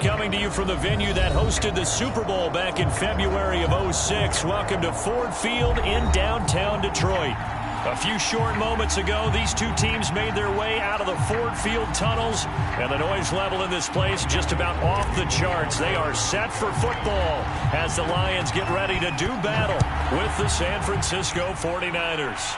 Coming to you from the venue that hosted the Super Bowl back in February of '06. Welcome to Ford Field in downtown Detroit. A few short moments ago, these two teams made their way out of the Ford Field tunnels, and the noise level in this place just about off the charts. They are set for football as the Lions get ready to do battle with the San Francisco 49ers.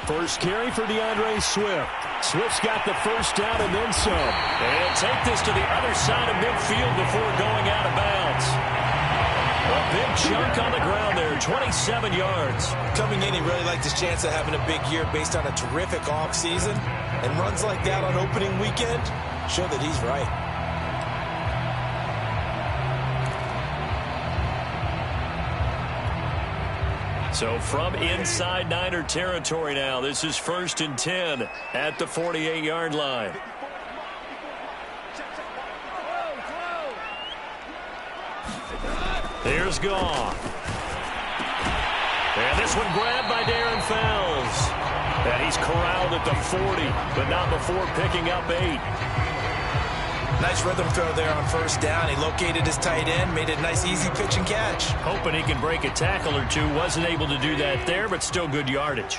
First carry for Swift. Swift's got the first down and then some. And he'll take this to the other side of midfield before going out of bounds. A big chunk on the ground there, 27 yards. Coming in, he really liked his chance of having a big year based on a terrific offseason. And runs like that on opening weekend show that he's right. So from inside Niner territory now, this is 1st and 10 at the 48-yard line. Here's Goff. And this one grabbed by Darren Fells. And he's corralled at the 40, but not before picking up 8. Nice rhythm throw there on first down. He located his tight end, made a nice easy pitch and catch. Hoping he can break a tackle or two. Wasn't able to do that there, but still good yardage.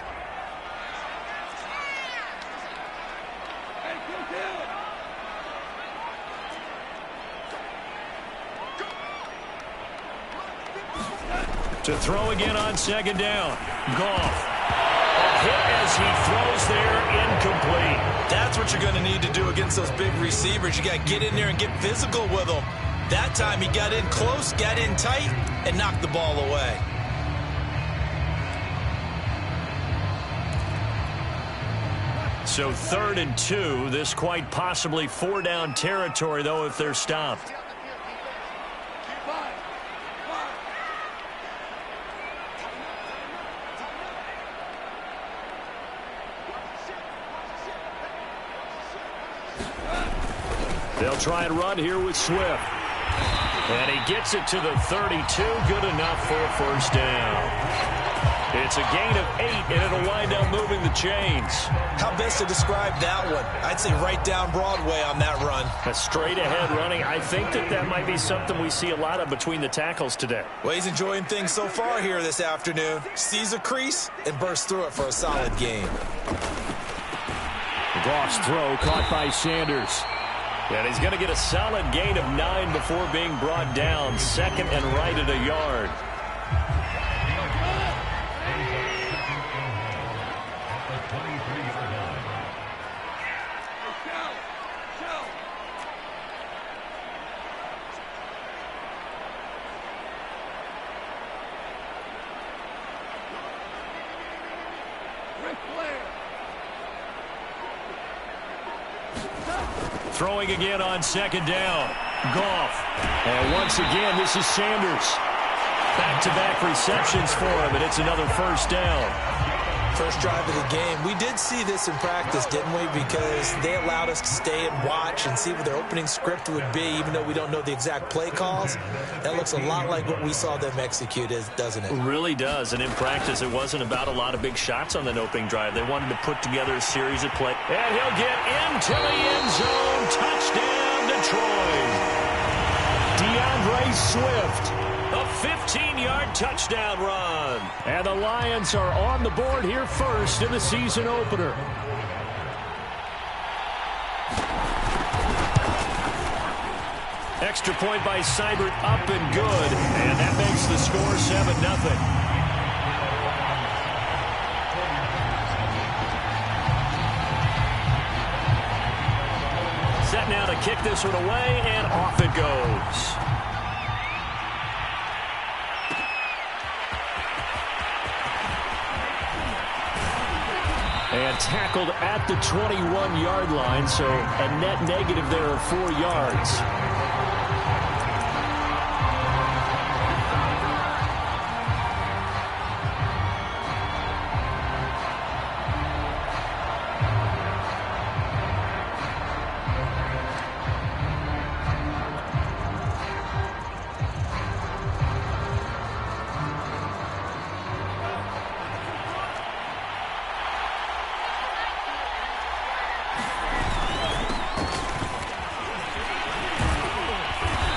To throw again on 2nd down. Goff. A hit as he throws there, incomplete. That's what you're going to need to do against those big receivers. You got to get in there and get physical with them. That time he got in close, got in tight, and knocked the ball away. So 3rd and 2. This quite possibly 4-down territory, though, if they're stopped. They'll try and run here with Swift. And he gets it to the 32. Good enough for a first down. It's a gain of 8, and it'll wind up moving the chains. How best to describe that one? I'd say right down Broadway on that run. A straight-ahead running. I think that might be something we see a lot of between the tackles today. Well, he's enjoying things so far here this afternoon. Sees a crease and bursts through it for a solid gain. Goff's throw caught by Sanders. And he's going to get a solid gain of 9 before being brought down. 2nd and right at a yard. Throwing again on 2nd down. Goff. And once again, this is Sanders. Back-to-back receptions for him, and it's another first down. First drive of the game. We did see this in practice, didn't we? Because they allowed us to stay and watch and see what their opening script would be, even though we don't know the exact play calls. That looks a lot like what we saw them execute, doesn't it? It really does. And in practice, it wasn't about a lot of big shots on that opening drive. They wanted to put together a series of plays. And he'll get into the end zone. Touchdown, Detroit. Swift. A 15-yard touchdown run. And the Lions are on the board here first in the season opener. Extra point by Seibert, up and good. And that makes the score 7-0. Set now to kick this one away, and off it goes. And tackled at the 21-yard line, so a net negative there of 4 yards.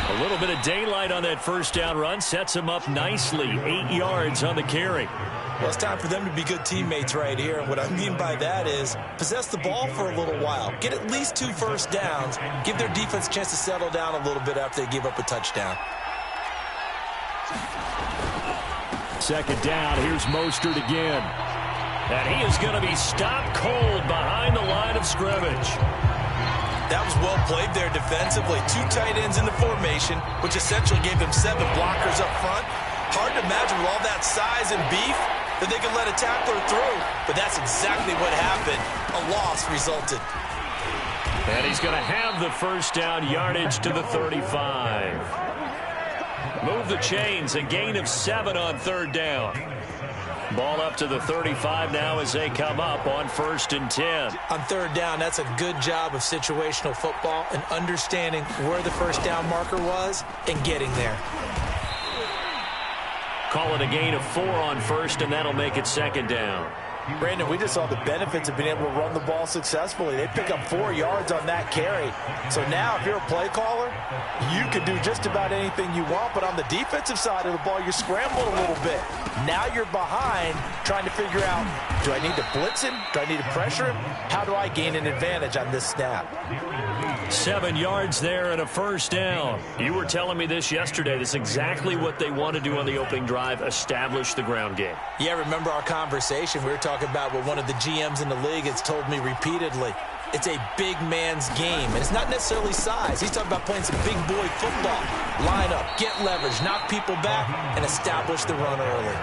A little bit of daylight on that first down run sets him up nicely. 8 yards on the carry. Well, it's time for them to be good teammates right here. And what I mean by that is possess the ball for a little while. Get at least 2 first downs. Give their defense a chance to settle down a little bit after they give up a touchdown. Second down. Here's Mostert again. And he is going to be stopped cold behind the line of scrimmage. That was well played there defensively. 2 tight ends in the formation, which essentially gave them 7 blockers up front. Hard to imagine with all that size and beef that they could let a tackler through. But that's exactly what happened. A loss resulted. And he's going to have the first down yardage to the 35. Move the chains, a gain of 7 on third down. Ball up to the 35 now as they come up on 1st and 10. On third down, that's a good job of situational football and understanding where the first down marker was and getting there. Call it a gain of 4 on 1st, and that'll make it 2nd down. Brandon, we just saw the benefits of being able to run the ball successfully. They pick up 4 yards on that carry. So now if you're a play caller, you can do just about anything you want. But on the defensive side of the ball, you're scrambling a little bit. Now you're behind trying to figure out, do I need to blitz him? Do I need to pressure him? How do I gain an advantage on this snap? 7 yards there and a first down. You were telling me this yesterday. This is exactly what they want to do on the opening drive, establish the ground game. Yeah, remember our conversation. We were talking about what one of the GMs in the league has told me repeatedly. It's a big man's game, and it's not necessarily size. He's talking about playing some big boy football. Line up, get leverage, knock people back, and establish the run early.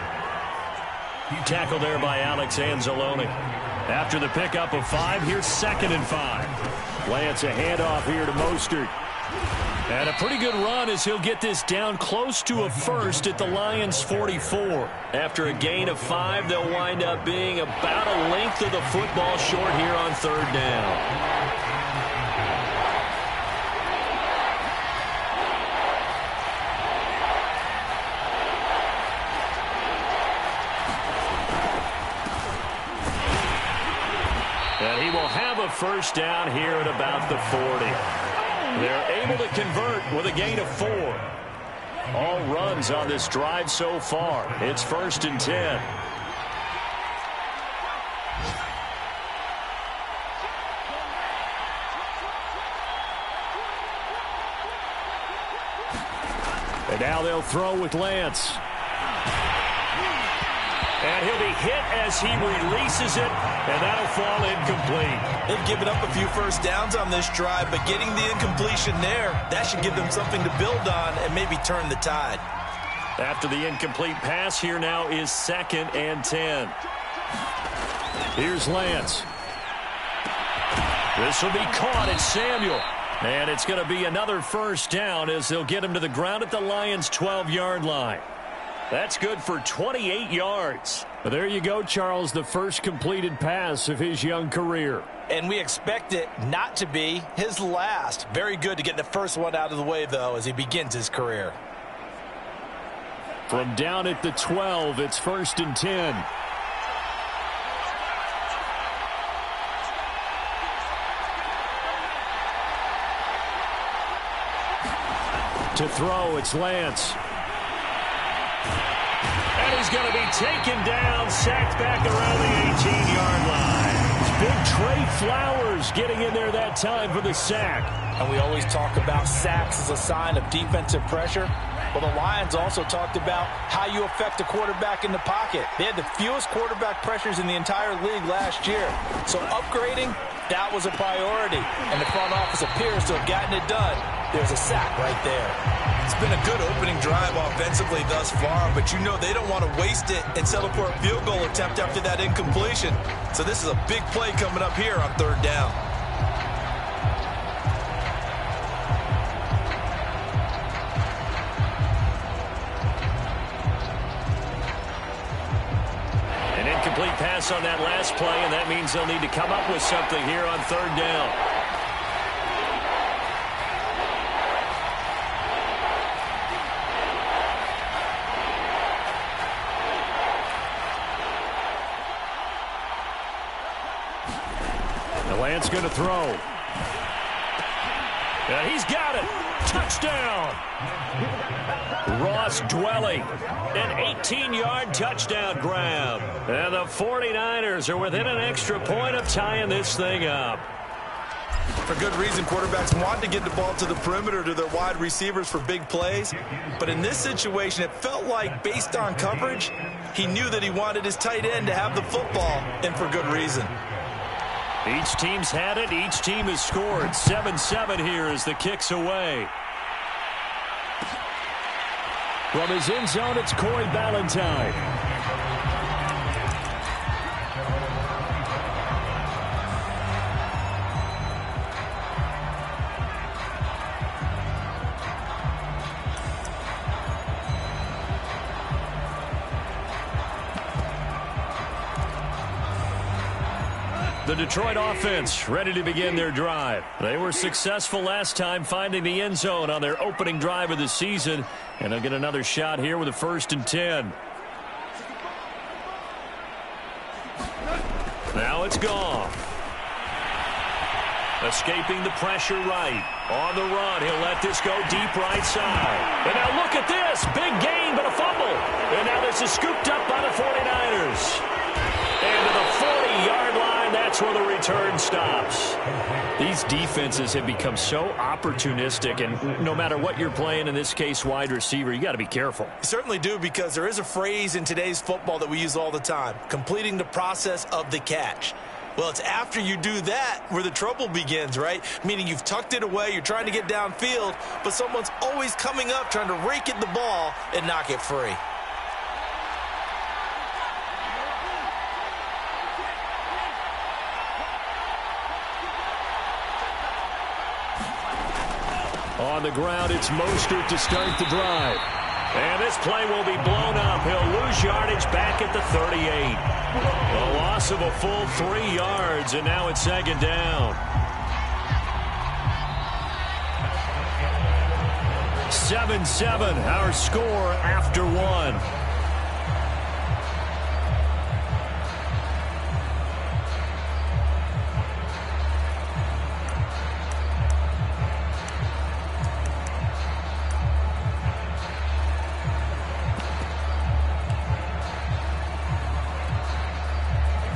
Tackle there by Alex Anzalone. After the pickup of 5, here's 2nd and 5. Lance a handoff here to Mostert. And a pretty good run as he'll get this down close to a first at the Lions' 44. After a gain of 5, they'll wind up being about a length of the football short here on third down. And he will have a first down here at about the 40. They're able to convert with a gain of 4. All runs on this drive so far. It's 1st and 10. And now they'll throw with Lance. And he'll be hit as he releases it, and that'll fall incomplete. They've given up a few first downs on this drive, but getting the incompletion there, that should give them something to build on and maybe turn the tide. After the incomplete pass, here now is 2nd and 10. Here's Lance. This will be caught. It's Samuel. And it's going to be another first down as they'll get him to the ground at the Lions' 12-yard line. That's good for 28 yards. But there you go, Charles, the first completed pass of his young career. And we expect it not to be his last. Very good to get the first one out of the way, though, as he begins his career. From down at the 12, it's 1st and 10. To throw, it's Lance. And he's going to be taken down, sacked back around the 18-yard line. It's big Trey Flowers getting in there that time for the sack. And we always talk about sacks as a sign of defensive pressure. Well, the Lions also talked about how you affect a quarterback in the pocket. They had the fewest quarterback pressures in the entire league last year. So upgrading, that was a priority. And the front office appears to have gotten it done there's a sack right there. It's been a good opening drive offensively thus far, but you know they don't want to waste it and settle for a field goal attempt after that incompletion. So this is a big play coming up here on 3rd down. An incomplete pass on that last play, and that means they'll need to come up with something here on 3rd down. Lance going to throw. And he's got it. Touchdown. Ross Dwelly. An 18-yard touchdown grab. And the 49ers are within an extra point of tying this thing up. For good reason, quarterbacks want to get the ball to the perimeter to their wide receivers for big plays. But in this situation, it felt like, based on coverage, he knew that he wanted his tight end to have the football, and for good reason. Each team's had it. Each team has scored. 7-7 here as the kick's away. From his end zone, it's Corey Ballantyne. The Detroit offense ready to begin their drive. They were successful last time finding the end zone on their opening drive of the season. And they'll get another shot here with a 1st and 10. Now it's Goff. Escaping the pressure right. On the run, he'll let this go deep right side. And now look at this. Big gain, but a fumble. And now this is scooped up by the 49ers. And to the 40-yard line, that's where the return stops. These defenses have become so opportunistic, and no matter what you're playing, in this case wide receiver, you got to be careful. You certainly do, because there is a phrase in today's football that we use all the time, completing the process of the catch. Well, it's after you do that where the trouble begins, right? Meaning you've tucked it away, you're trying to get downfield, but someone's always coming up trying to rake at the ball and knock it free. On the ground, it's Mostert to start the drive. And this play will be blown up. He'll lose yardage back at the 38. A loss of a full 3 yards, and now it's 2nd down. 7-7, our score after 1.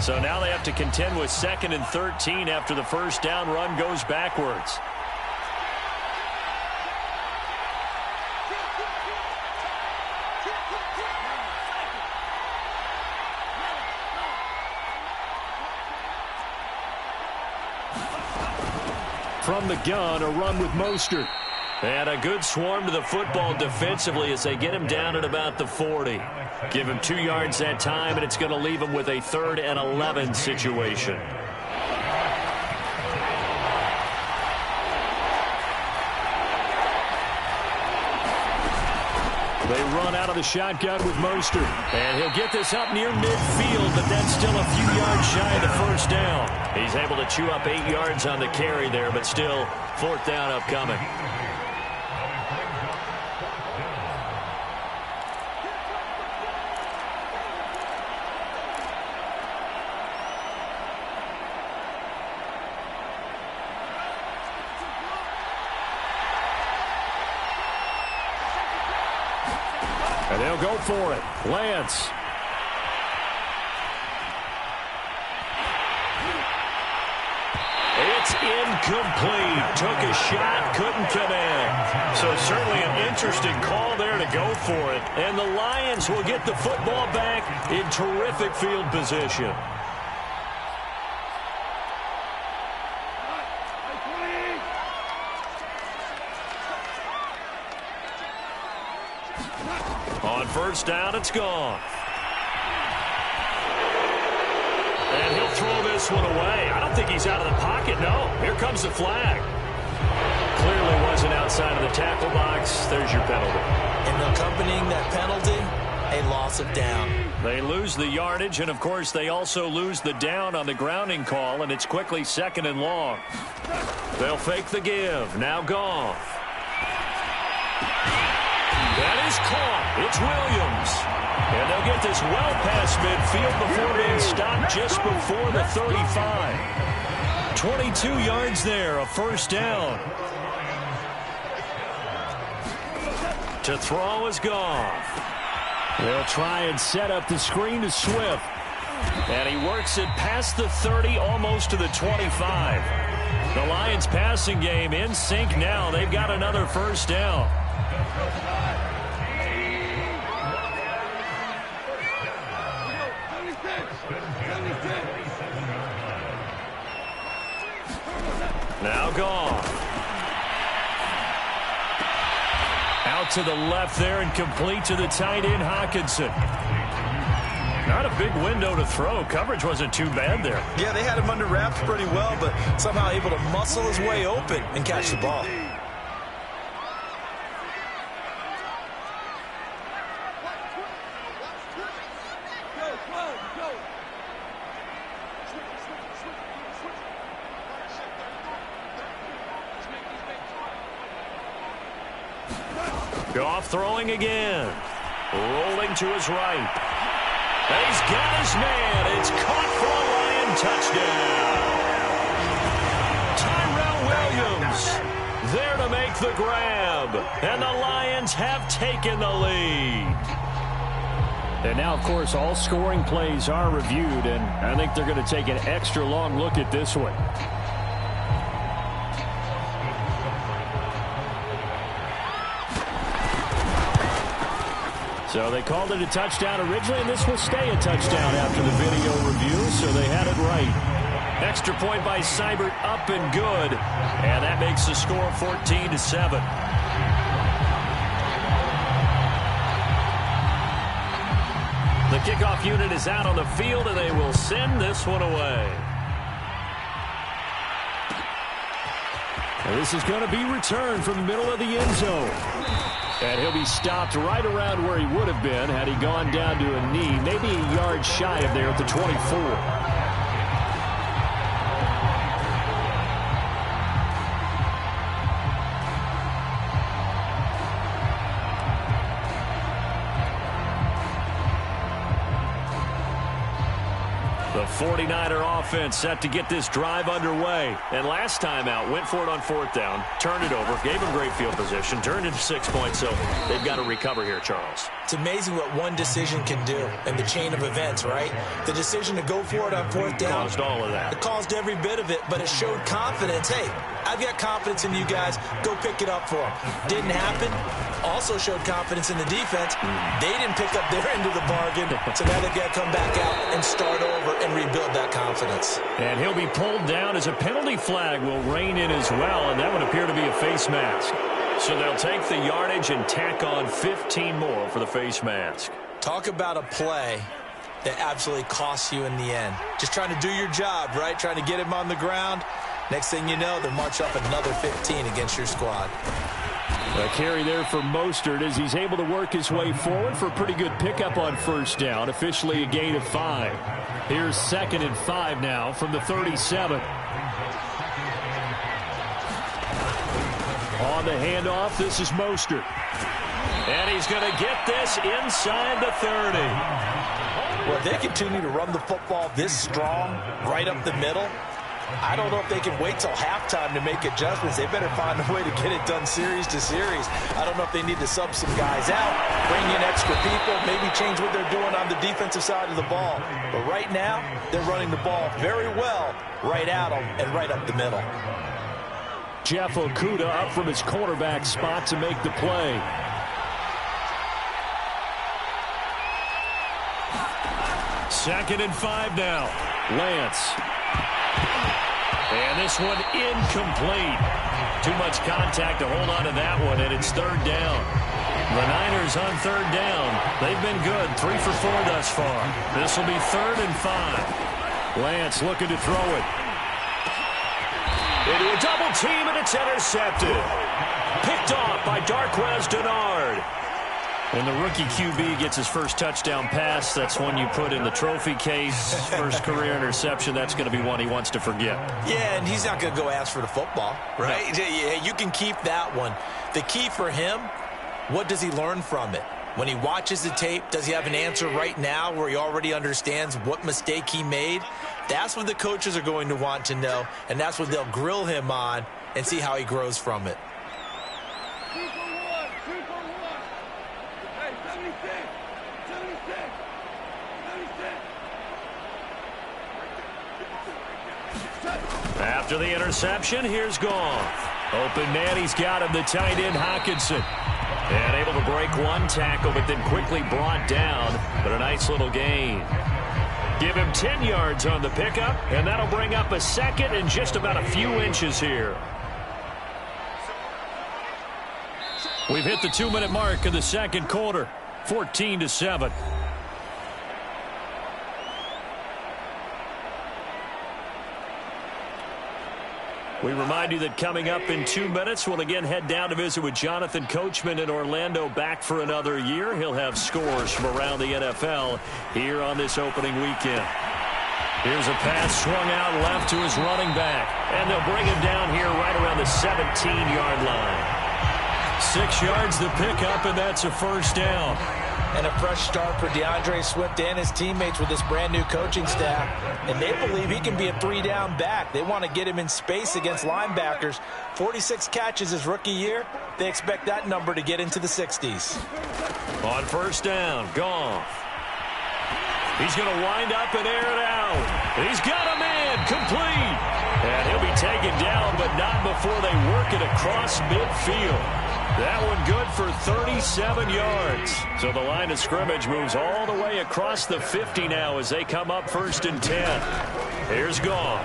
So now they have to contend with 2nd and 13 after the 1st down run goes backwards. From the gun, a run with Mostert. And a good swarm to the football defensively as they get him down at about the 40. Give him 2 yards that time, and it's going to leave him with a 3rd and 11 situation. They run out of the shotgun with Mostert. And he'll get this up near midfield, but that's still a few yards shy of the 1st down. He's able to chew up 8 yards on the carry there, but still 4th down upcoming. And they'll go for it. Lance. It's incomplete. Took a shot, couldn't connect. So certainly an interesting call there to go for it. And the Lions will get the football back in terrific field position. On first down, it's gone. And he'll throw this one away. I don't think he's out of the pocket, no. Here comes the flag. Clearly wasn't outside of the tackle box. There's your penalty. And accompanying that penalty, a loss of down. They lose the yardage, and, of course, they also lose the down on the grounding call, and it's quickly 2nd and long. They'll fake the give. Now Goff. That is caught. It's Williams. And they'll get this well past midfield before being stopped just before the 35. 22 yards there, a first down. To throw is Goff. They'll try and set up the screen to Swift. And he works it past the 30, almost to the 25. The Lions passing game in sync now. They've got another first down. Now Goff. Out to the left there and complete to the tight end, Hockenson. Not a big window to throw. Coverage wasn't too bad there. Yeah, they had him under wraps pretty well, but somehow able to muscle his way open and catch the ball. Goff throwing again. Rolling to his right. And he's got his man. It's caught for a Lion touchdown. Tyrell Williams there to make the grab. And the Lions have taken the lead. And now, of course, all scoring plays are reviewed, and I think they're going to take an extra long look at this one. So they called it a touchdown originally, and this will stay a touchdown after the video review, so they had it right. Extra point by Seibert, up and good, and that makes the score 14-7. The kickoff unit is out on the field, and they will send this one away. And this is going to be returned from the middle of the end zone. And he'll be stopped right around where he would have been had he gone down to a knee, maybe a yard shy of there at the 24. The 49er offense set to get this drive underway. And last time out, went for it on 4th down, turned it over, gave him great field position, turned into 6 points, so they've got to recover here, Charles. It's amazing what one decision can do in the chain of events, right? The decision to go for it on 4th down. Caused all of that. It caused every bit of it, but it showed confidence. Hey, I've got confidence in you guys. Go pick it up for them. Didn't happen. Also showed confidence in the defense. They didn't pick up their end of the bargain, so now they've got to come back out and start over and rebuild that confidence. And he'll be pulled down as a penalty flag will rein in as well, and that would appear to be a face mask. So they'll take the yardage and tack on 15 more for the face mask. Talk about a play that absolutely costs you in the end. Just trying to do your job, right? Trying to get him on the ground. Next thing you know, they'll march up another 15 against your squad. A carry there for Mostert as he's able to work his way forward for a pretty good pickup on 1st down. Officially a gain of 5. Here's 2nd and 5 now from the 37. On the handoff, this is Mostert. And he's going to get this inside the 30. Well, if they continue to run the football this strong, right up the middle, I don't know if they can wait till halftime to make adjustments. They better find a way to get it done series to series. I don't know if they need to sub some guys out, bring in extra people, maybe change what they're doing on the defensive side of the ball. But right now, they're running the ball very well right at them and right up the middle. Jeff Okudah up from his cornerback spot to make the play. Second and 5 now. Lance. And this one incomplete. Too much contact to hold on to that one, and it's 3rd down. The Niners on third down. They've been good, 3 for 4 thus far. This will be 3rd and 5. Lance looking to throw it. Into a double team, and it's intercepted. Picked off by Darqueze Dennard. When the rookie QB gets his first touchdown pass, that's one you put in the trophy case. First career interception, that's going to be one he wants to forget. Yeah, and he's not going to go ask for the football, right? No. You can keep that one. The key for him, what does he learn from it? When he watches the tape, does he have an answer right now where he already understands what mistake he made? That's what the coaches are going to want to know, and that's what they'll grill him on and see how he grows from it. After the interception, here's Goff. Open man, he's got him, the tight end Hockenson. And able to break one tackle, but then quickly brought down. But a nice little gain. Give him 10 yards on the pickup, and that'll bring up a second and just about a few inches here. We've hit the 2-minute mark of the second quarter, 14-7. We remind you that coming up in 2 minutes, we'll again head down to visit with Jonathan Coachman in Orlando, back for another year. He'll have scores from around the NFL here on this opening weekend. Here's a pass swung out left to his running back, and they'll bring him down here right around the 17-yard line. 6 yards the pickup, and that's a first down. And a fresh start for DeAndre Swift and his teammates with this brand-new coaching staff. And they believe he can be a 3-down back. They want to get him in space against linebackers. 46 catches his rookie year. They expect that number to get into the 60s. On first down, Goff. He's going to wind up and air it out. He's got a man, complete. And he'll be taken down, but not before they work it across midfield. That one good for 37 yards. So the line of scrimmage moves all the way across the 50 now as they come up 1st and 10. Here's Goff.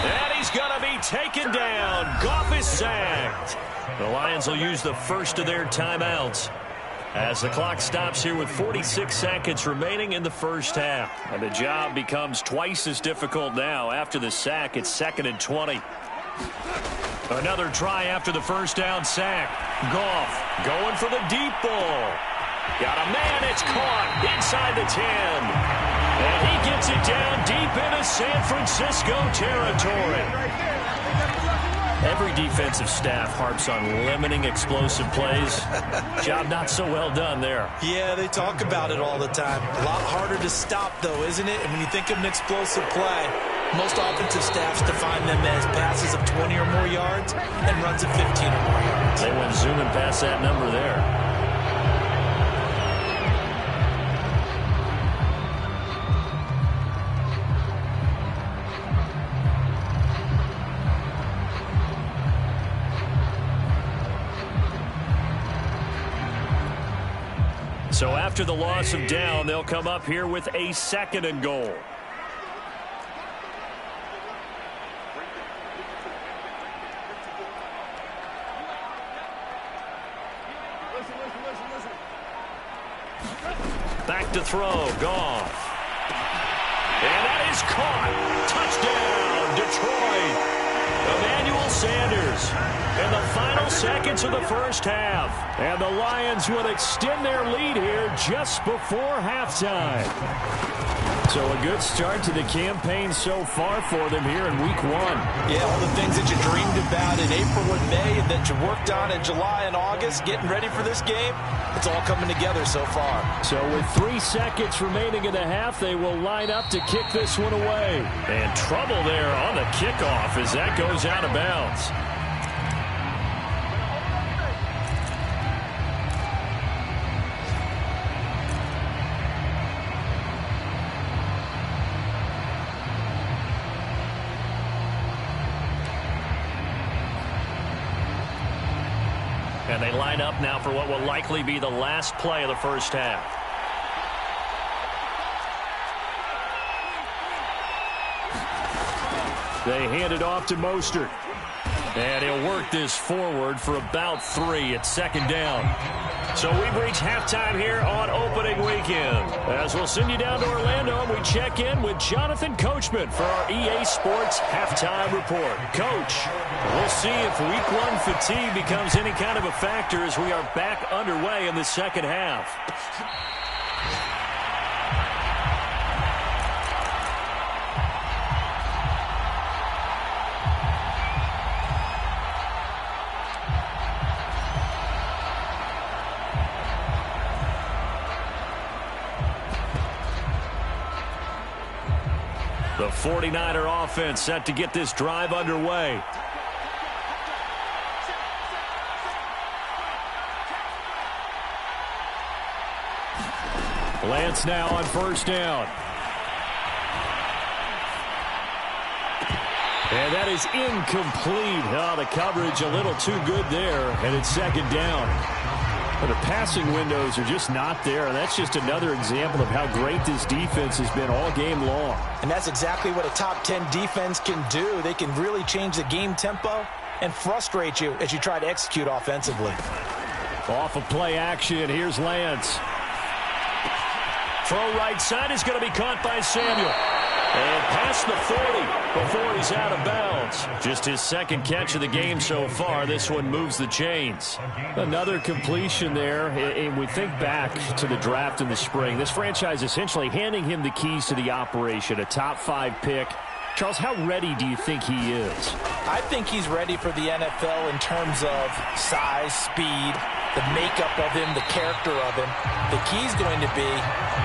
And he's going to be taken down. Goff is sacked. The Lions will use the first of their timeouts as the clock stops here with 46 seconds remaining in the first half. And the job becomes twice as difficult now. After the sack, it's 2nd and 20. Another try after the first down sack. Goff going for the deep ball. Got a man, it's caught inside the 10. And he gets it down deep into San Francisco territory. Every defensive staff harps on limiting explosive plays. Job not so well done there. Yeah, they talk about it all the time. A lot harder to stop, though, isn't it? And when you think of an explosive play, most offensive staffs define them as passes of 20 or more yards and runs of 15 or more yards. They went zooming past that number there. So after the loss of down, they'll come up here with a 2nd and goal. Back to throw, Goff. And that is caught. Touchdown, Detroit. Emmanuel Sanders in the final seconds of the first half. And the Lions would extend their lead here just before halftime. So a good start to the campaign so far for them here in week 1. Yeah, all the things that you dreamed about in April and May and that you worked on in July and August, getting ready for this game, it's all coming together so far. So with 3 seconds remaining in the half, they will line up to kick this one away. And trouble there on the kickoff as that goes out of bounds. And they line up now for what will likely be the last play of the first half. They hand it off to Mostert. And he'll work this forward for about 3 at second down. So we've reached halftime here on opening weekend. As we'll send you down to Orlando, and we check in with Jonathan Coachman for our EA Sports Halftime Report. Coach, we'll see if Week 1 fatigue becomes any kind of a factor as we are back underway in the second half. The 49er offense set to get this drive underway. Lance now on first down. And that is incomplete. Oh, the coverage a little too good there, and it's second down. But the passing windows are just not there. And that's just another example of how great this defense has been all game long. And that's exactly what a top 10 defense can do. They can really change the game tempo and frustrate you as you try to execute offensively. Off of play action, here's Lance. Throw right side is going to be caught by Samuel. And past the 40 before he's out of bounds. Just his second catch of the game so far. This one moves the chains. Another completion there. And we think back to the draft in the spring. This franchise essentially handing him the keys to the operation. A top 5 pick. Charles, how ready do you think he is? I think he's ready for the NFL in terms of size, speed, the makeup of him, the character of him. The key's going to be,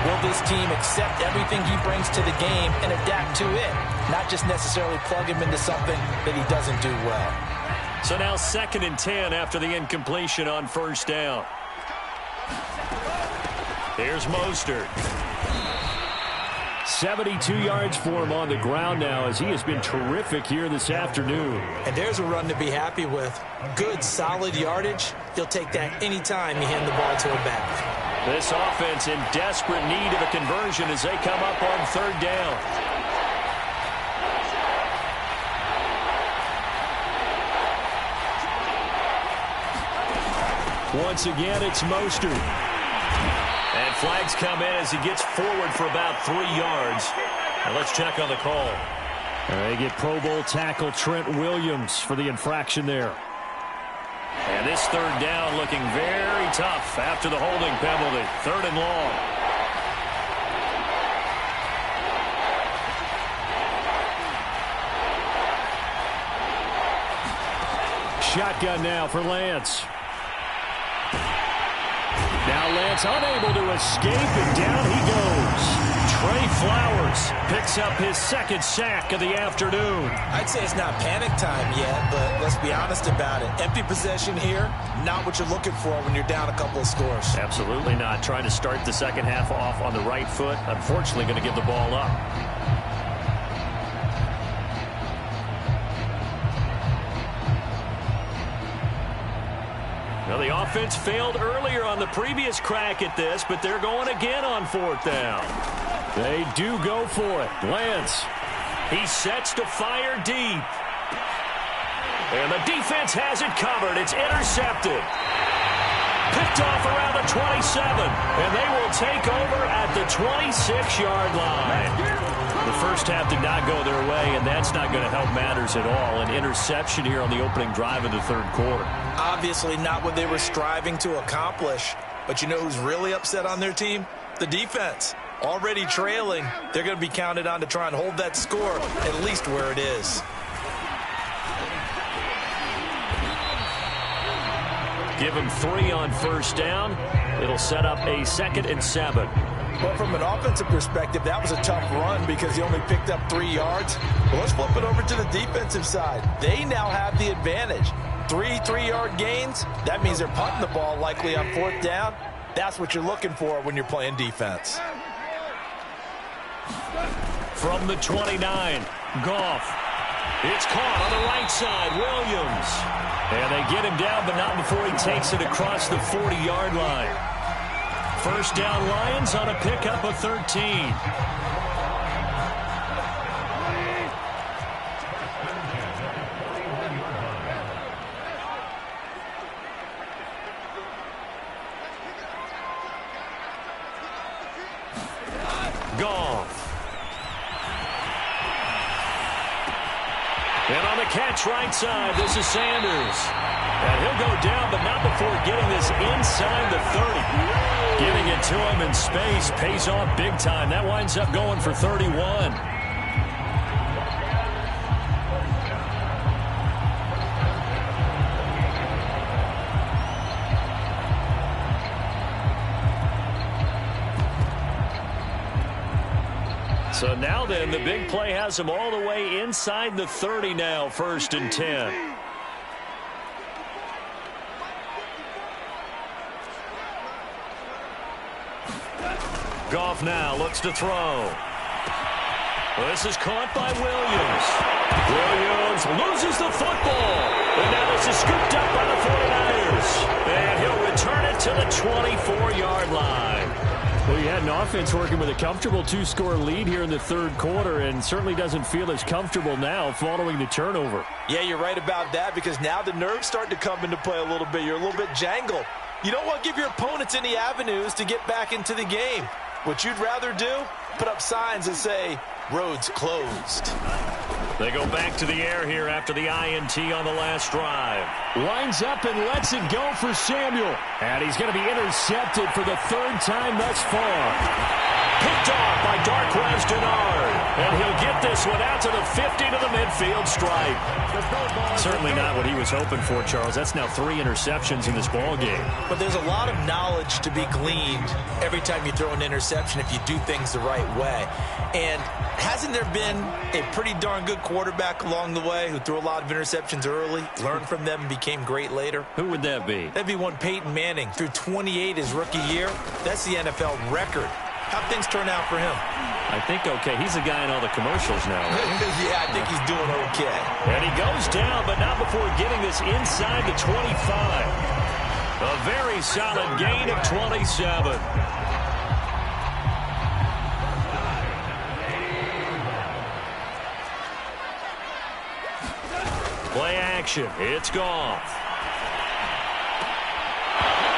will this team accept everything he brings to the game and adapt to it? Not just necessarily plug him into something that he doesn't do well. So now 2nd and 10 after the incompletion on first down. Here's Mostert. 72 yards for him on the ground now as he has been terrific here this afternoon. And there's a run to be happy with. Good, solid yardage. He'll take that anytime you hand the ball to a back. This offense in desperate need of a conversion as they come up on 3rd down. Once again, it's Mostert. And flags come in as he gets forward for about 3 yards. And let's check on the call. They get Pro Bowl tackle Trent Williams for the infraction there. And this 3rd down looking very tough after the holding penalty. 3rd and long. Shotgun now for Lance. Now Lance unable to escape, and down he goes. Trey Flowers picks up his 2nd sack of the afternoon. I'd say it's not panic time yet, but let's be honest about it. Empty possession here, not what you're looking for when you're down a couple of scores. Absolutely not. Trying to start the second half off on the right foot. Unfortunately going to give the ball up. Well, the offense failed earlier on the previous crack at this, but they're going again on 4th down. They do go for it. Lance, he sets to fire deep. And the defense has it covered. It's intercepted. Picked off around the 27. And they will take over at the 26-yard line. The first half did not go their way, and that's not going to help matters at all. An interception here on the opening drive of the 3rd quarter. Obviously not what they were striving to accomplish. But you know who's really upset on their team? The defense. Already trailing, they're going to be counted on to try and hold that score at least where it is. Give him 3 on first down. It'll set up a 2nd and 7. Well, from an offensive perspective, that was a tough run because he only picked up 3 yards. But let's flip it over to the defensive side. They now have the advantage. 3 3-yard gains, that means they're punting the ball likely on 4th down. That's what you're looking for when you're playing defense. From the 29, Goff. It's caught on the right side, Williams. And they get him down, but not before he takes it across the 40-yard line. First down, Lions on a pickup of 13. catch right side. This is Sanders. And he'll go down, but not before getting this inside the 30. Getting it to him in space pays off big time. That winds up going for 31. So now then, the big play has him all the way inside the 30 now, 1st and 10. Goff now looks to throw. This is caught by Williams. Williams loses the football. And now this is scooped up by the 49ers. And he'll return it to the 24-yard line. Well, you had an offense working with a comfortable 2-score lead here in the 3rd quarter, and certainly doesn't feel as comfortable now following the turnover. Yeah, you're right about that, because now the nerves start to come into play a little bit. You're a little bit jangled. You don't want to give your opponents any avenues to get back into the game. What you'd rather do, put up signs that say, roads closed. They go back to the air here after the INT on the last drive. Lines up and lets it go for Samuel. And he's going to be intercepted for the 3rd time thus far. Picked off by Darquez Denard. And he'll get this one out to the 50 to the midfield stripe. Certainly not what he was hoping for, Charles. That's now 3 interceptions in this ball game. But there's a lot of knowledge to be gleaned every time you throw an interception if you do things the right way. And hasn't there been a pretty darn good quarterback along the way who threw a lot of interceptions early, learned from them, and became great later? Who would that be? That'd be one Peyton Manning. Threw 28 his rookie year. That's the NFL record. How'd things turn out for him? I think okay. He's the guy in all the commercials now, right? Yeah, I think he's doing okay. And he goes down, but not before getting this inside the 25. A very solid gain of 27. Play action. It's Goff.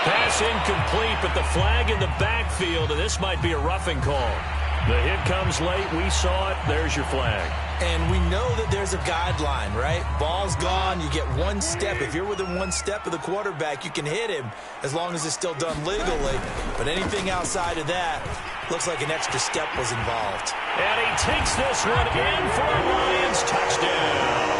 Pass incomplete, but the flag in the backfield, and this might be a roughing call. The hit comes late. We saw it. There's your flag. And we know that there's a guideline, right? Ball's gone. You get 1 step. If you're within 1 step of the quarterback, you can hit him as long as it's still done legally. But anything outside of that looks like an extra step was involved. And he takes this one in for a Lions touchdown.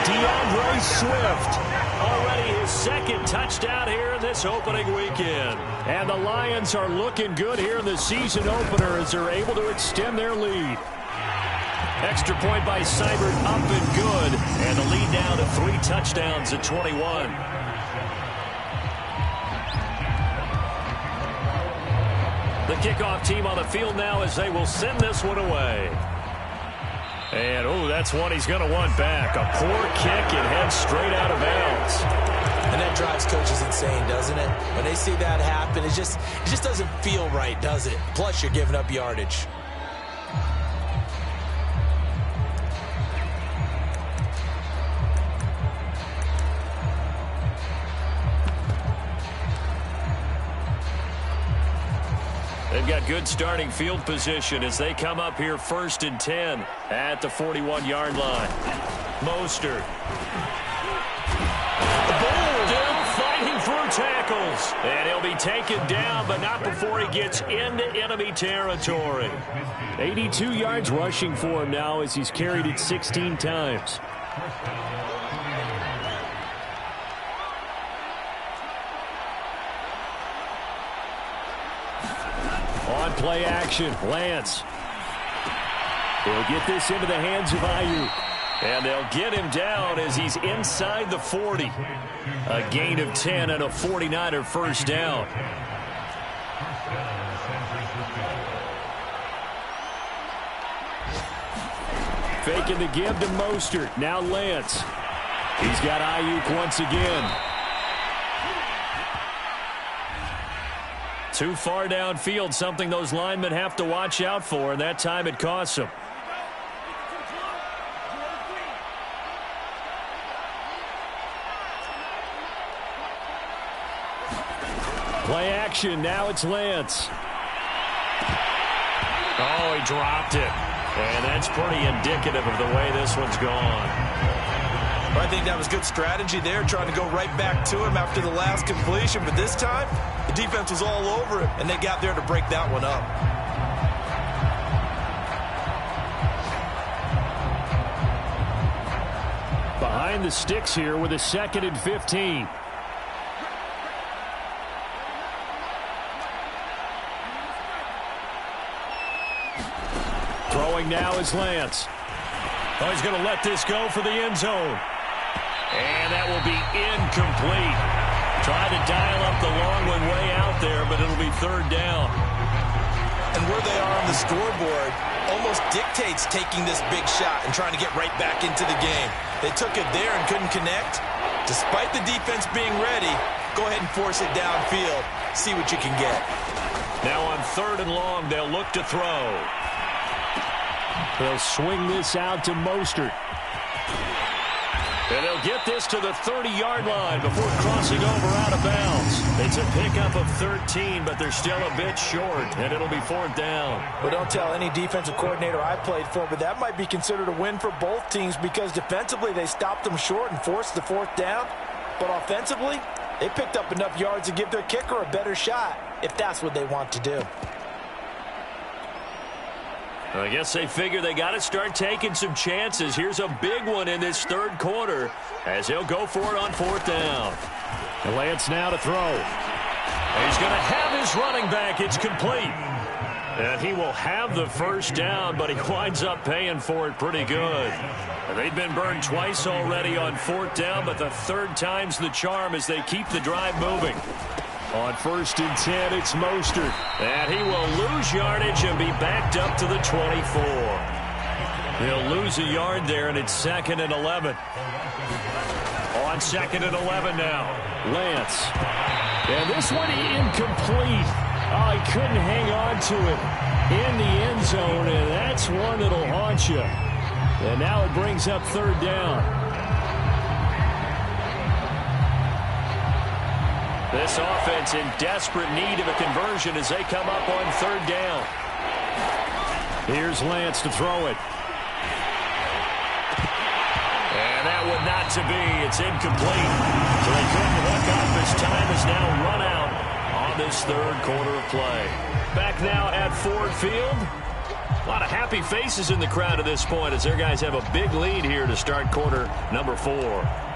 DeAndre Swift. Already his 2nd touchdown here in this opening weekend. And the Lions are looking good here in the season opener as they're able to extend their lead. Extra point by Seibert up and good. And the lead now to 3 touchdowns at 21. The kickoff team on the field now as they will send this one away. And, oh, that's one he's going to want back. A poor kick and heads straight out of bounds. And that drives coaches insane, doesn't it? When they see that happen, it just doesn't feel right, does it? Plus, you're giving up yardage. They've got good starting field position as they come up here 1st and 10 at the 41-yard line. Mostert. Still fighting for tackles. And he'll be taken down, but not before he gets into enemy territory. 82 yards rushing for him now as he's carried it 16 times. On play action, Lance. He'll get this into the hands of Ayuk. And they'll get him down as he's inside the 40. A gain of 10 and a 49er first down. Faking the give to Mostert. Now Lance. He's got Ayuk once again. Too far downfield, something those linemen have to watch out for, and that time it costs them. Play action, now it's Lance. Oh, he dropped it. And that's pretty indicative of the way this one's gone. I think that was good strategy there, trying to go right back to him after the last completion. But this time, the defense was all over him, and they got there to break that one up. Behind the sticks here with a 2nd and 15. Throwing now is Lance. Oh, he's going to let this go for the end zone. And that will be incomplete. Tried to dial up the long one way out there, but it'll be 3rd down. And where they are on the scoreboard almost dictates taking this big shot and trying to get right back into the game. They took it there and couldn't connect. Despite the defense being ready, go ahead and force it downfield. See what you can get. Now on 3rd and long, they'll look to throw. They'll swing this out to Mostert. And they'll get this to the 30-yard line before crossing over out of bounds. It's a pickup of 13, but they're still a bit short, and it'll be 4th down. Well, don't tell any defensive coordinator I played for, but that might be considered a win for both teams because defensively they stopped them short and forced the 4th down. But offensively, they picked up enough yards to give their kicker a better shot if that's what they want to do. I guess they figure they got to start taking some chances. Here's a big one in this 3rd quarter as he'll go for it on 4th down. And Lance now to throw. And he's going to have his running back. It's complete. And he will have the 1st down, but he winds up paying for it pretty good. And they've been burned twice already on 4th down, but the 3rd time's the charm as they keep the drive moving. On 1st and 10, it's Mostert. And he will lose yardage and be backed up to the 24. He'll lose a yard there, and it's 2nd and 11. On 2nd and 11 now, Lance. And this one incomplete. Oh, he couldn't hang on to it in the end zone, and that's one that'll haunt you. And now it brings up 3rd down. This offense in desperate need of a conversion as they come up on 3rd down. Here's Lance to throw it. And that one not to be. It's incomplete. So they couldn't hook up as time is now run out on this 3rd quarter of play. Back now at Ford Field. A lot of happy faces in the crowd at this point as their guys have a big lead here to start quarter number 4.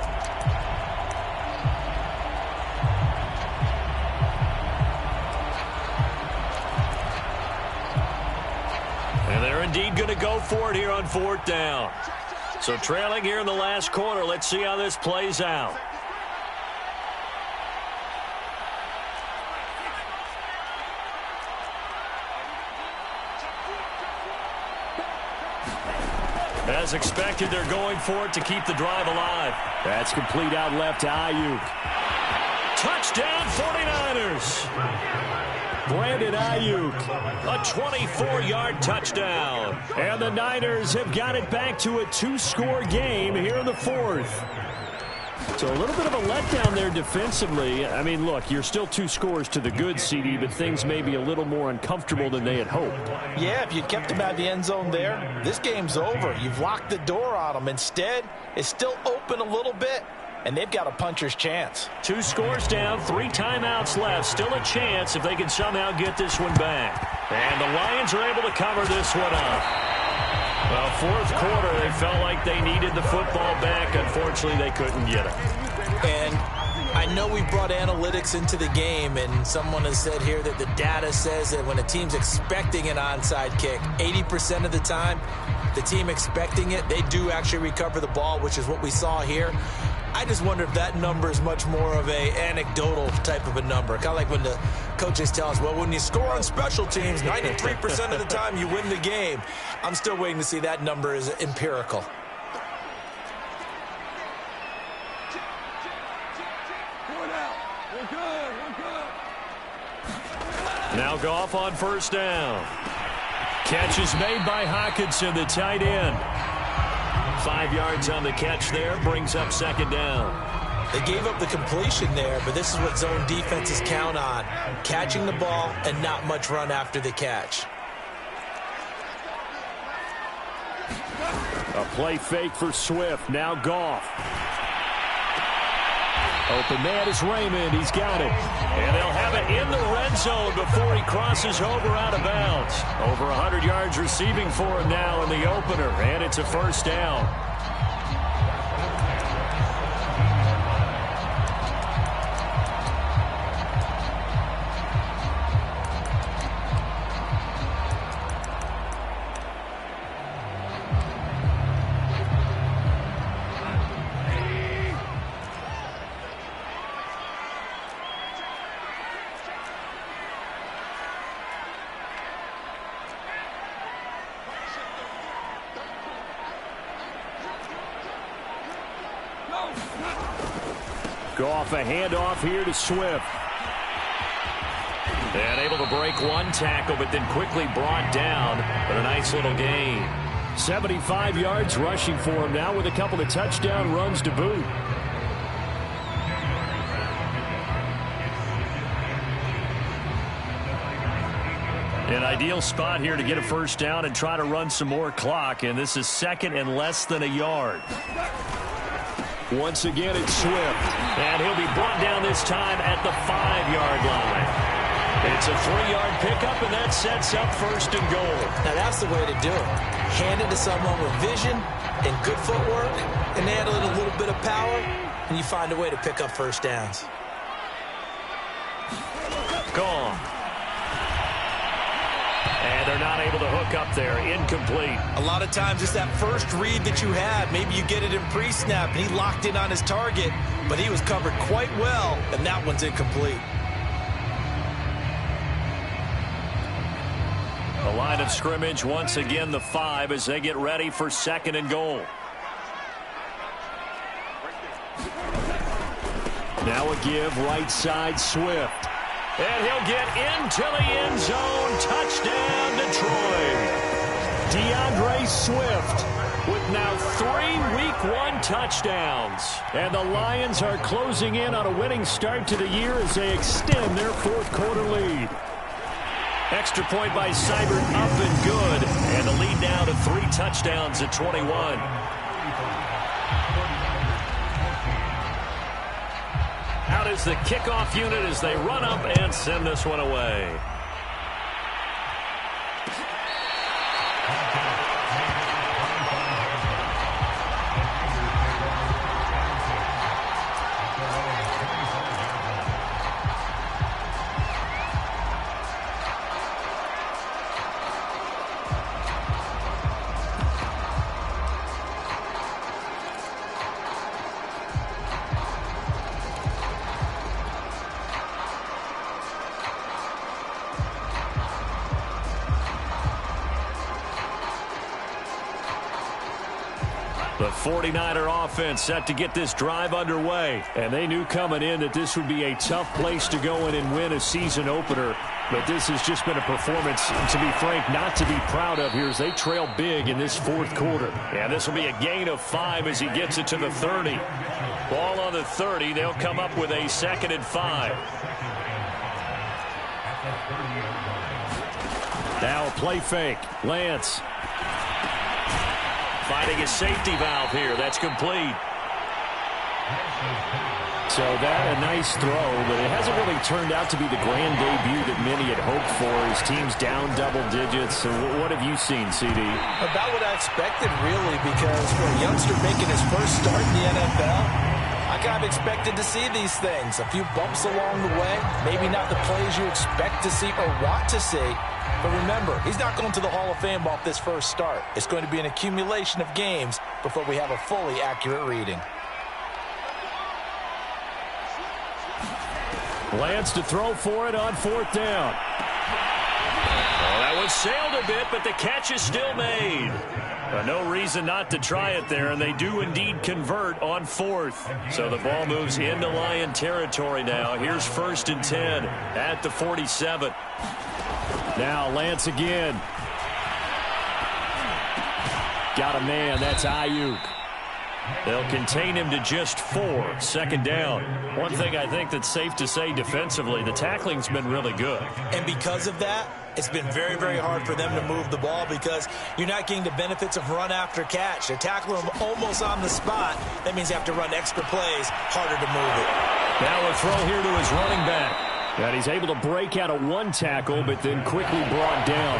Indeed going to go for it here on 4th down. So trailing here in the last quarter. Let's see how this plays out. As expected, they're going for it to keep the drive alive. That's complete out left to Ayuk. Touchdown 49ers. Brandon Ayuk, a 24-yard touchdown. And the Niners have got it back to a 2-score game here in the 4th. So a little bit of a letdown there defensively. I mean, look, you're still 2 scores to the good, CD, but things may be a little more uncomfortable than they had hoped. Yeah, if you'd kept them out of the end zone there, this game's over. You've locked the door on them. Instead, it's still open a little bit. And they've got a puncher's chance. 2 scores down, 3 timeouts left. Still a chance if they can somehow get this one back. And the Lions are able to cover this one up. Well, 4th quarter, they felt like they needed the football back. Unfortunately, they couldn't get it. And I know we brought analytics into the game, and someone has said here that the data says that when a team's expecting an onside kick, 80% of the time, the team expecting it, they do actually recover the ball, which is what we saw here. I just wonder if that number is much more of a anecdotal type of a number. Kind of like when the coaches tell us, well, when you score on special teams, 93% of the time you win the game. I'm still waiting to see that number is empirical. Now Goff on 1st down. Catch is made by Hockenson, the tight end. 5 yards on the catch there, brings up 2nd down. They gave up the completion there, but this is what zone defenses count on. Catching the ball and not much run after the catch. A play fake for Swift. Now Goff. Open man is Raymond. He's got it. And they'll have it in the red zone before he crosses over out of bounds. Over 100 yards receiving for him now in the opener. And it's a first down. Goff, a handoff here to Swift. And able to break one tackle, but then quickly brought down with a nice little gain. 75 yards rushing for him now with a couple of touchdown runs to boot. An ideal spot here to get a first down and try to run some more clock, and this is second and less than a yard. Once again, it's Swift. And he'll be brought down this time at the 5-yard line. It's a 3-yard pickup, and that sets up first and goal. Now, that's the way to do it. Hand it to someone with vision and good footwork, and add a little bit of power, and you find a way to pick up first downs. Gone. And they're not able to hook up there. Incomplete. A lot of times it's that first read that you have. Maybe you get it in pre-snap, and he locked in on his target, but he was covered quite well, and that one's incomplete. The line of scrimmage, once again, the 5 as they get ready for second and goal. Now a give, right side, Swift. And he'll get into the end zone. Touchdown, Detroit. DeAndre Swift with now 3 Week 1 touchdowns. And the Lions are closing in on a winning start to the year as they extend their fourth quarter lead. Extra point by Seibert up and good. And the lead now to 3 touchdowns at 21. Out is the kickoff unit as they run up and send this one away. The 49er offense set to get this drive underway. And they knew coming in that this would be a tough place to go in and win a season opener. But this has just been a performance, to be frank, not to be proud of here as they trail big in this fourth quarter. And this will be a gain of 5 as he gets it to the 30. Ball on the 30. They'll come up with a 2nd and 5. Now a play fake. Lance. Finding a safety valve here. That's complete. So that a nice throw, but it hasn't really turned out to be the grand debut that many had hoped for. His team's down double digits. So what have you seen, CD? About what I expected, really, because for a youngster making his first start in the NFL, I kind of expected to see these things. A few bumps along the way, maybe not the plays you expect to see or want to see. But remember, he's not going to the Hall of Fame off this first start. It's going to be an accumulation of games before we have a fully accurate reading. Lance to throw for it on 4th down. Oh, that one sailed a bit, but the catch is still made. No reason not to try it there, and they do indeed convert on 4th. So the ball moves into Lion territory now. Here's 1st and 10 at the 47. Now Lance again. Got a man. That's Ayuk. They'll contain him to just 4. 2nd down. One thing I think that's safe to say defensively, the tackling's been really good. And because of that, It's been very, very hard for them to move the ball because you're not getting the benefits of run after catch. They're tackling them almost on the spot. That means they have to run extra plays, harder to move it. Now a throw here to his running back. And he's able to break out of one tackle, but then quickly brought down.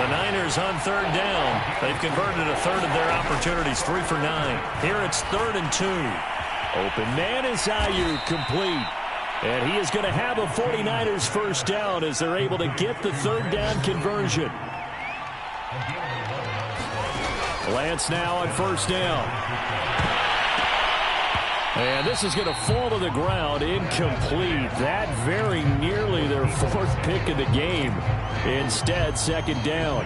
The Niners on third down. They've converted a third of their opportunities, 3 for 9. Here it's 3rd and 2. Open man is Ayuk, complete. And he is going to have a 49ers first down as they're able to get the third down conversion. Lance now on first down. And this is going to fall to the ground, incomplete. That very nearly their 4th pick of the game. Instead, 2nd down.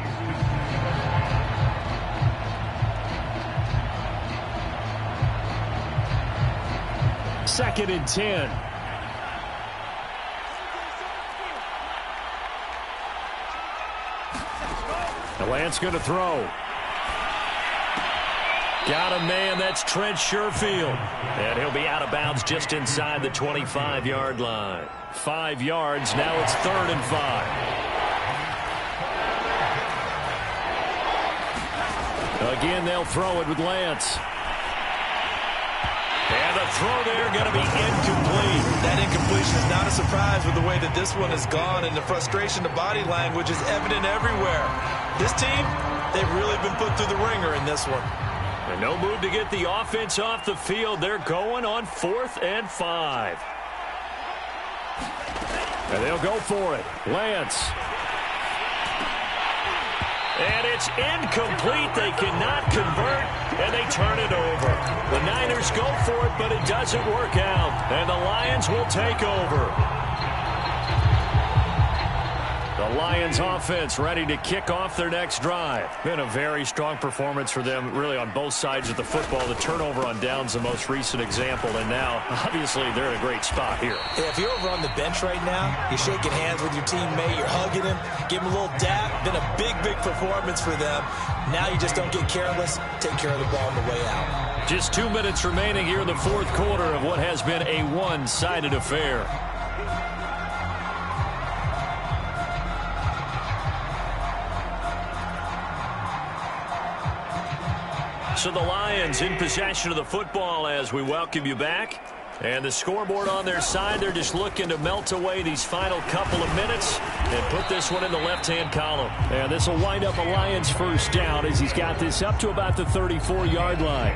Second and 10. Lance going to throw. Got a man, that's Trent Sherfield. And he'll be out of bounds just inside the 25-yard line. 5 yards, now it's 3rd and 5. Again, they'll throw it with Lance. And the throw there going to be incomplete. That incompletion is not a surprise with the way that this one has gone, and the frustration, the body language is evident everywhere. This team, they've really been put through the ringer in this one. And no move to get the offense off the field. They're going on 4th and 5. And they'll go for it. Lance. And it's incomplete. They cannot convert, and they turn it over. The Niners go for it, but it doesn't work out. And the Lions will take over. The Lions offense ready to kick off their next drive. Been a very strong performance for them, really on both sides of the football. The turnover on downs, the most recent example, and now, obviously, they're in a great spot here. Yeah, if you're over on the bench right now, you're shaking hands with your teammate, you're hugging him, give him a little dap. Been a big, big performance for them. Now you just don't get careless. Take care of the ball on the way out. Just 2 minutes remaining here in the 4th quarter of what has been a one-sided affair. So the Lions in possession of the football as we welcome you back. And the scoreboard on their side, they're just looking to melt away these final couple of minutes and put this one in the left-hand column. And this will wind up a Lions first down as he's got this up to about the 34-yard line.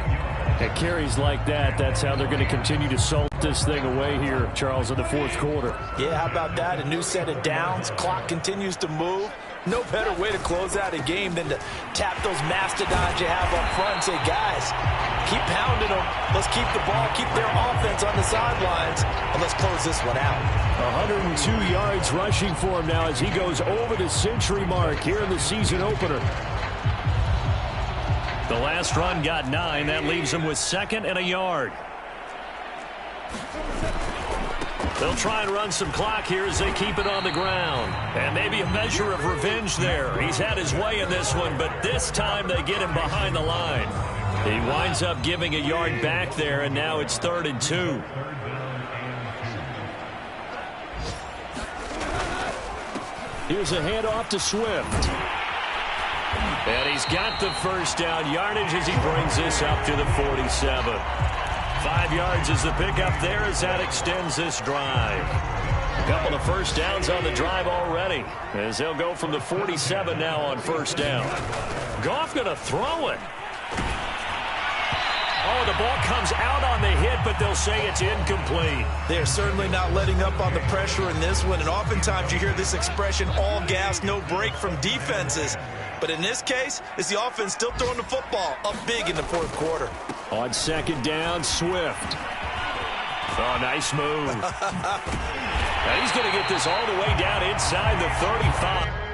At carries like that, that's how they're going to continue to salt this thing away here, Charles, in the 4th quarter. Yeah, how about that? A new set of downs. Clock continues to move. No better way to close out a game than to tap those mastodons you have up front and say, guys, keep pounding them. Let's keep the ball, keep their offense on the sidelines, and let's close this one out. 102 yards rushing for him now as he goes over the century mark here in the season opener. The last run got 9. That leaves him with 2nd and a yard. They'll try and run some clock here as they keep it on the ground. And maybe a measure of revenge there. He's had his way in this one, but this time they get him behind the line. He winds up giving a yard back there, and now it's 3rd and 2. Here's a handoff to Swift. And he's got the first down yardage as he brings this up to the 47. 5 yards is the pickup there as that extends this drive. A couple of first downs on the drive already as they'll go from the 47 now on first down. Goff going to throw it. Oh, the ball comes out on the hit, but they'll say it's incomplete. They're certainly not letting up on the pressure in this one, and oftentimes you hear this expression, all gas, no break from defenses. But in this case, it's the offense still throwing the football up big in the 4th quarter. On 2nd down, Swift. Oh, nice move. And he's going to get this all the way down inside the 35.